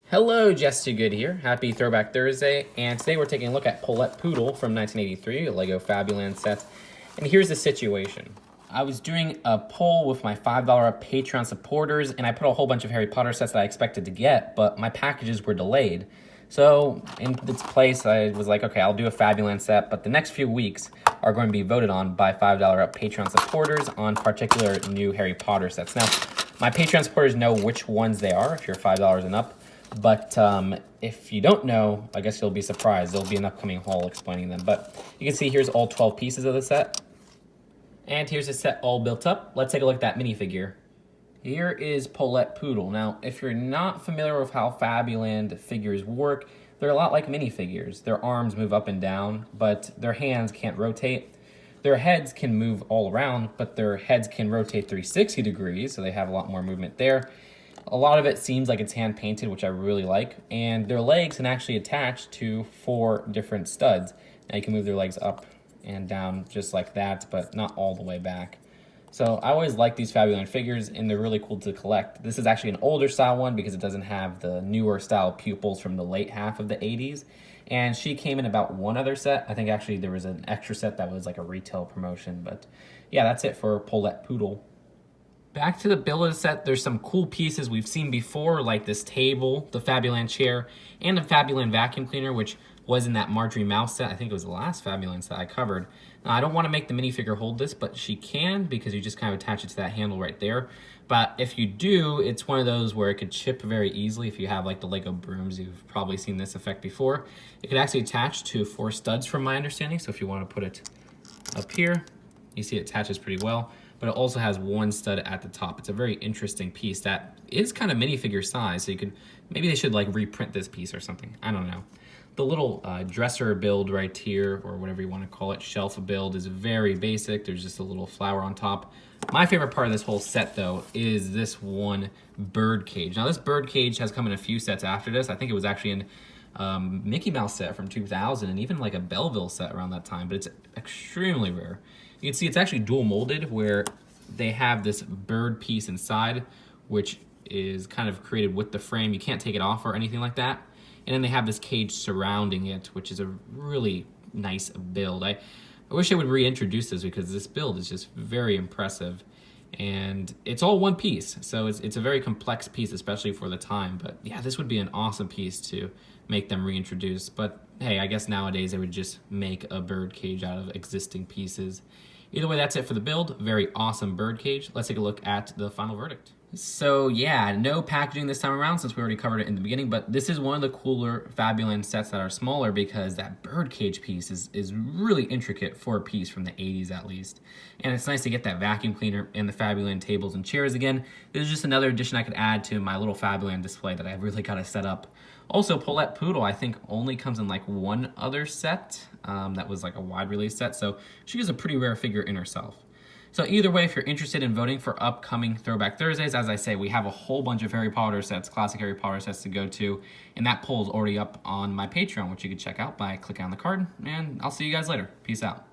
Hello, Jess Too Good here. Happy Throwback Thursday, and today we're taking a look at Paulette Poodle from 1983, a LEGO Fabuland set. And here's the situation. I was doing a poll with my $5 Patreon supporters, and I put a whole bunch of Harry Potter sets that I expected to get, but my packages were delayed. So in its place, I was like, okay, I'll do a Fabuland set, but the next few weeks are going to be voted on by $5 Patreon supporters on particular new Harry Potter sets. Now, my Patreon supporters know which ones they are if you're $5 and up. But if you don't know, I guess you'll be surprised. There'll be an upcoming haul explaining them. But you can see here's all 12 pieces of the set. And here's the set all built up. Let's take a look at that minifigure. Here is Paulette Poodle. Now, if you're not familiar with how Fabuland figures work, they're a lot like minifigures. Their arms move up and down, but their hands can't rotate. Their heads can move all around, but their heads can rotate 360 degrees, so they have a lot more movement there. A lot of it seems like it's hand-painted, which I really like, and their legs can actually attach to 4 different studs. Now you can move their legs up and down just like that, but not all the way back. So I always like these Fabuland figures, and they're really cool to collect. This is actually an older style one because it doesn't have the newer style pupils from the late half of the 80s. And she came in about one other set. I think actually there was an extra set that was like a retail promotion, but yeah, that's it for Paulette Poodle. Back to the build of the set, there's some cool pieces we've seen before, like this table, the Fabuland chair, and the Fabuland vacuum cleaner, which was in that Marjorie Mouse set. I think it was the last Fabuland set I covered. Now, I don't want to make the minifigure hold this, but she can because you just kind of attach it to that handle right there. But if you do, it's one of those where it could chip very easily. If you have like the LEGO brooms, you've probably seen this effect before. It could actually attach to 4 studs from my understanding, so if you want to put it up here, you see it attaches pretty well. But it also has 1 stud at the top. It's a very interesting piece that is kind of minifigure size, so you could, maybe they should like reprint this piece or something, I don't know. The little dresser build right here, or whatever you want to call it, shelf build, is very basic. There's just a little flower on top. My favorite part of this whole set, though, is this one Birdcage. Now, this Birdcage has come in a few sets after this. I think it was actually in Mickey Mouse set from 2000, and even like a Belleville set around that time, but it's extremely rare. You can see it's actually dual molded, where they have this bird piece inside, which is kind of created with the frame. You can't take it off or anything like that. And then they have this cage surrounding it, which is a really nice build. I wish I would reintroduce this because this build is just very impressive. And it's all one piece, so it's a very complex piece, especially for the time. But yeah, this would be an awesome piece to make them reintroduce. But hey, I guess nowadays they would just make a Birdcage out of existing pieces. Either way, that's it for the build. Very awesome Birdcage. Let's take a look at the final verdict. So yeah, no packaging this time around since we already covered it in the beginning, but this is one of the cooler Fabuland sets that are smaller because that Birdcage piece is really intricate for a piece from the 80s at least. And it's nice to get that vacuum cleaner and the Fabuland tables and chairs again. This is just another addition I could add to my little Fabuland display that I've really got to set up. Also, Paulette Poodle, I think, only comes in like one other set that was like a wide release set, so she is a pretty rare figure in herself. So either way, if you're interested in voting for upcoming Throwback Thursdays, as I say, we have a whole bunch of Harry Potter sets, classic Harry Potter sets to go to, and that poll is already up on my Patreon, which you can check out by clicking on the card, and I'll see you guys later. Peace out.